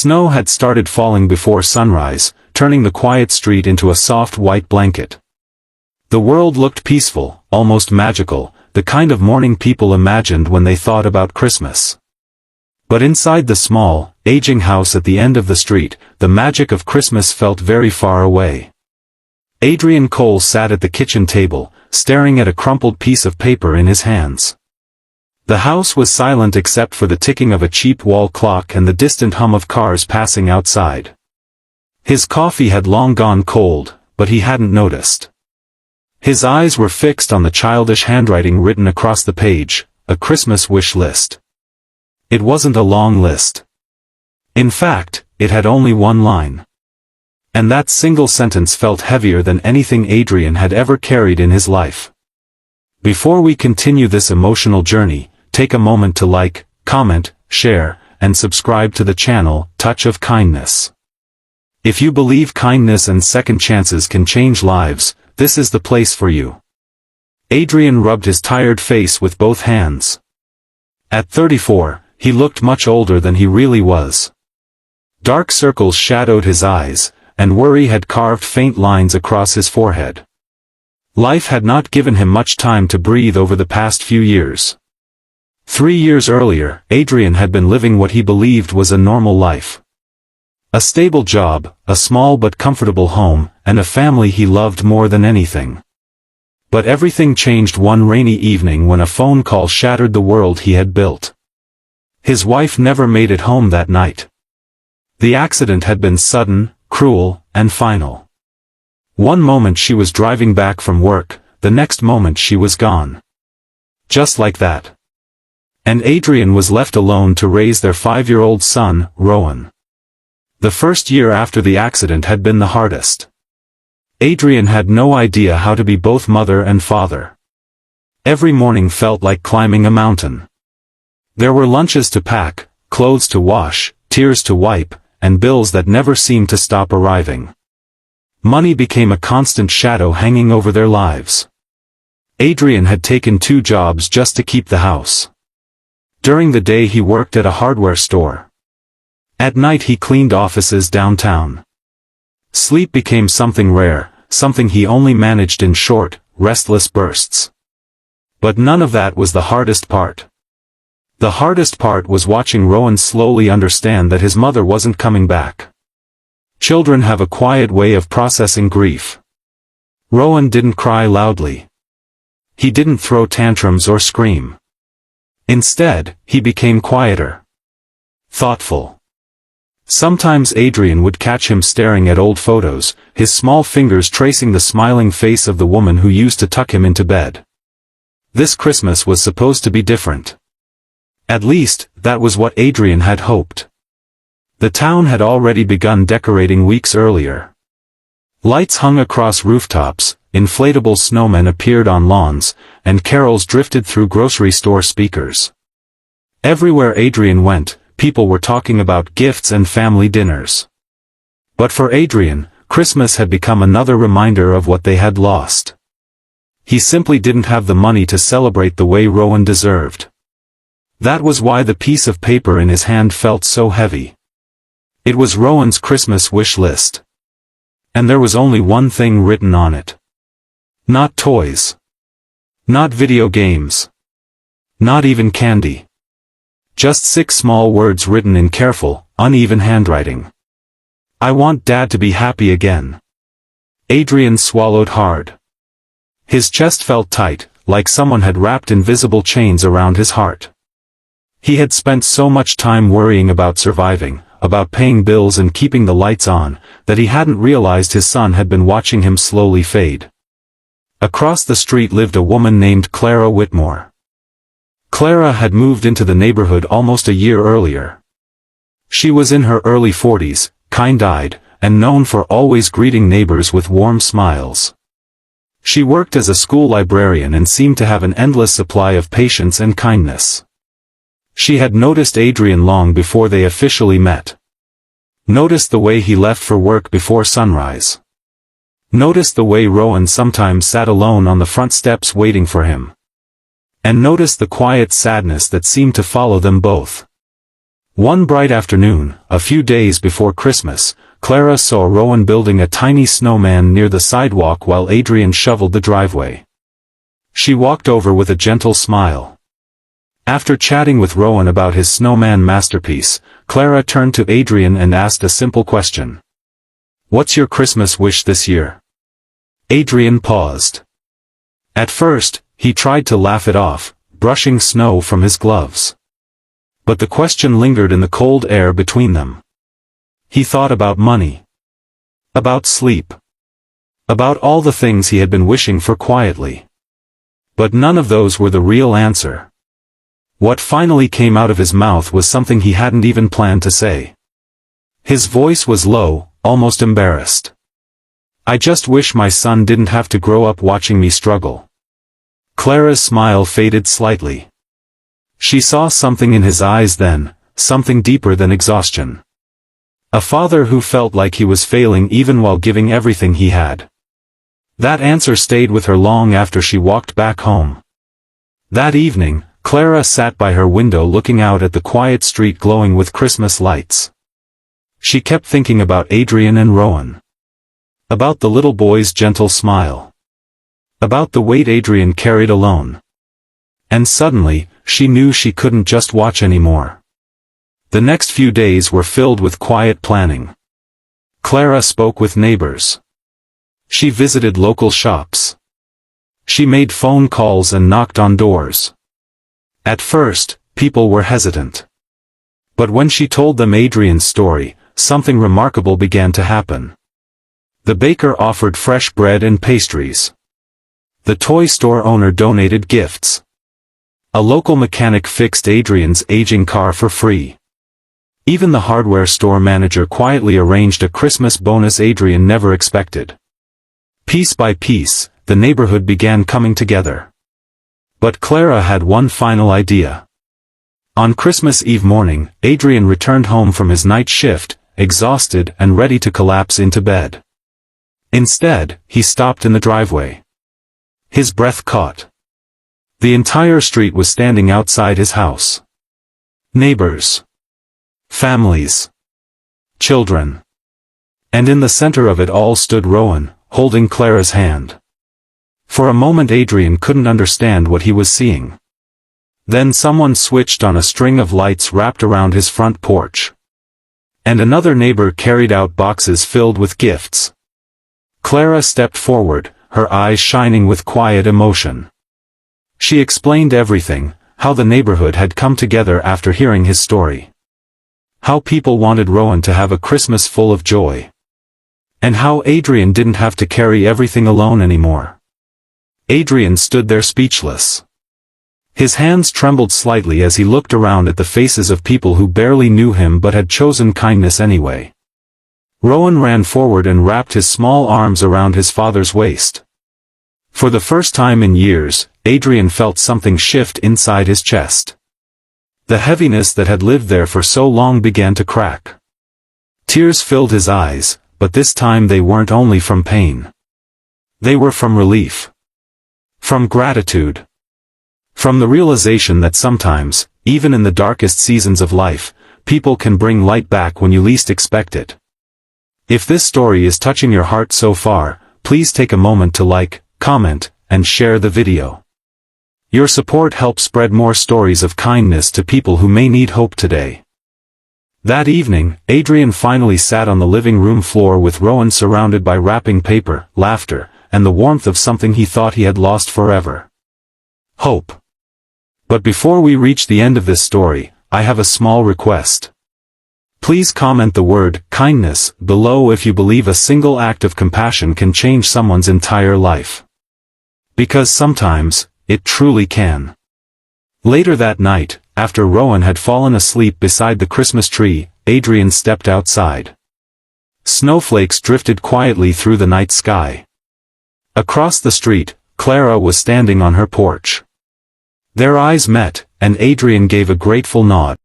Snow had started falling before sunrise, turning the quiet street into a soft white blanket. The world looked peaceful, almost magical, the kind of morning people imagined when they thought about Christmas. But inside the small, aging house at the end of the street, the magic of Christmas felt very far away. Adrian Cole sat at the kitchen table, staring at a crumpled piece of paper in his hands. The house was silent except for the ticking of a cheap wall clock and the distant hum of cars passing outside. His coffee had long gone cold, but he hadn't noticed. His eyes were fixed on the childish handwriting written across the page, a Christmas wish list. It wasn't a long list. In fact, it had only one line. And that single sentence felt heavier than anything Adrian had ever carried in his life. Before we continue this emotional journey, take a moment to like, comment, share, and subscribe to the channel, Touch of Kindness. If you believe kindness and second chances can change lives, this is the place for you. Adrian rubbed his tired face with both hands. At 34, he looked much older than he really was. Dark circles shadowed his eyes, and worry had carved faint lines across his forehead. Life had not given him much time to breathe over the past few years. 3 years earlier, Adrian had been living what he believed was a normal life. A stable job, a small but comfortable home, and a family he loved more than anything. But everything changed one rainy evening when a phone call shattered the world he had built. His wife never made it home that night. The accident had been sudden, cruel, and final. One moment she was driving back from work, the next moment she was gone. Just like that. And Adrian was left alone to raise their 5-year-old son, Rowan. The first year after the accident had been the hardest. Adrian had no idea how to be both mother and father. Every morning felt like climbing a mountain. There were lunches to pack, clothes to wash, tears to wipe, and bills that never seemed to stop arriving. Money became a constant shadow hanging over their lives. Adrian had taken 2 jobs just to keep the house. During the day he worked at a hardware store. At night he cleaned offices downtown. Sleep became something rare, something he only managed in short, restless bursts. But none of that was the hardest part. The hardest part was watching Rowan slowly understand that his mother wasn't coming back. Children have a quiet way of processing grief. Rowan didn't cry loudly. He didn't throw tantrums or scream. Instead, he became quieter. Thoughtful. Sometimes Adrian would catch him staring at old photos, his small fingers tracing the smiling face of the woman who used to tuck him into bed. This Christmas was supposed to be different. At least, that was what Adrian had hoped. The town had already begun decorating weeks earlier. Lights hung across rooftops, inflatable snowmen appeared on lawns, and carols drifted through grocery store speakers. Everywhere Adrian went, people were talking about gifts and family dinners. But for Adrian, Christmas had become another reminder of what they had lost. He simply didn't have the money to celebrate the way Rowan deserved. That was why the piece of paper in his hand felt so heavy. It was Rowan's Christmas wish list. And there was only one thing written on it. Not toys. Not video games. Not even candy. Just 6 small words written in careful, uneven handwriting. I want Dad to be happy again. Adrian swallowed hard. His chest felt tight, like someone had wrapped invisible chains around his heart. He had spent so much time worrying about surviving, about paying bills and keeping the lights on, that he hadn't realized his son had been watching him slowly fade. Across the street lived a woman named Clara Whitmore. Clara had moved into the neighborhood almost a year earlier. She was in her early 40s, kind-eyed, and known for always greeting neighbors with warm smiles. She worked as a school librarian and seemed to have an endless supply of patience and kindness. She had noticed Adrian long before they officially met. Noticed the way he left for work before sunrise. Noticed the way Rowan sometimes sat alone on the front steps waiting for him. And noticed the quiet sadness that seemed to follow them both. One bright afternoon, a few days before Christmas, Clara saw Rowan building a tiny snowman near the sidewalk while Adrian shoveled the driveway. She walked over with a gentle smile. After chatting with Rowan about his snowman masterpiece, Clara turned to Adrian and asked a simple question. "What's your Christmas wish this year?" Adrian paused. At first, he tried to laugh it off, brushing snow from his gloves. But the question lingered in the cold air between them. He thought about money. About sleep. About all the things he had been wishing for quietly. But none of those were the real answer. What finally came out of his mouth was something he hadn't even planned to say. His voice was low, almost embarrassed. "I just wish my son didn't have to grow up watching me struggle." Clara's smile faded slightly. She saw something in his eyes then, something deeper than exhaustion. A father who felt like he was failing even while giving everything he had. That answer stayed with her long after she walked back home. That evening, Clara sat by her window looking out at the quiet street glowing with Christmas lights. She kept thinking about Adrian and Rowan. About the little boy's gentle smile. About the weight Adrian carried alone. And suddenly, she knew she couldn't just watch anymore. The next few days were filled with quiet planning. Clara spoke with neighbors. She visited local shops. She made phone calls and knocked on doors. At first, people were hesitant. But when she told them Adrian's story, something remarkable began to happen. The baker offered fresh bread and pastries. The toy store owner donated gifts. A local mechanic fixed Adrian's aging car for free. Even the hardware store manager quietly arranged a Christmas bonus Adrian never expected. Piece by piece, the neighborhood began coming together. But Clara had one final idea. On Christmas Eve morning, Adrian returned home from his night shift, exhausted and ready to collapse into bed. Instead, he stopped in the driveway. His breath caught. The entire street was standing outside his house. Neighbors. Families. Children. And in the center of it all stood Rowan, holding Clara's hand. For a moment Adrian couldn't understand what he was seeing. Then someone switched on a string of lights wrapped around his front porch. And another neighbor carried out boxes filled with gifts. Clara stepped forward, her eyes shining with quiet emotion. She explained everything, how the neighborhood had come together after hearing his story. How people wanted Rowan to have a Christmas full of joy. And how Adrian didn't have to carry everything alone anymore. Adrian stood there speechless. His hands trembled slightly as he looked around at the faces of people who barely knew him but had chosen kindness anyway. Rowan ran forward and wrapped his small arms around his father's waist. For the first time in years, Adrian felt something shift inside his chest. The heaviness that had lived there for so long began to crack. Tears filled his eyes, but this time they weren't only from pain. They were from relief. From gratitude. From the realization that sometimes, even in the darkest seasons of life, people can bring light back when you least expect it. If this story is touching your heart so far, please take a moment to like, comment, and share the video. Your support helps spread more stories of kindness to people who may need hope today. That evening, Adrian finally sat on the living room floor with Rowan surrounded by wrapping paper, laughter, and the warmth of something he thought he had lost forever. Hope. But before we reach the end of this story, I have a small request. Please comment the word kindness below if you believe a single act of compassion can change someone's entire life. Because sometimes, it truly can. Later that night, after Rowan had fallen asleep beside the Christmas tree, Adrian stepped outside. Snowflakes drifted quietly through the night sky. Across the street, Clara was standing on her porch. Their eyes met, and Adrian gave a grateful nod.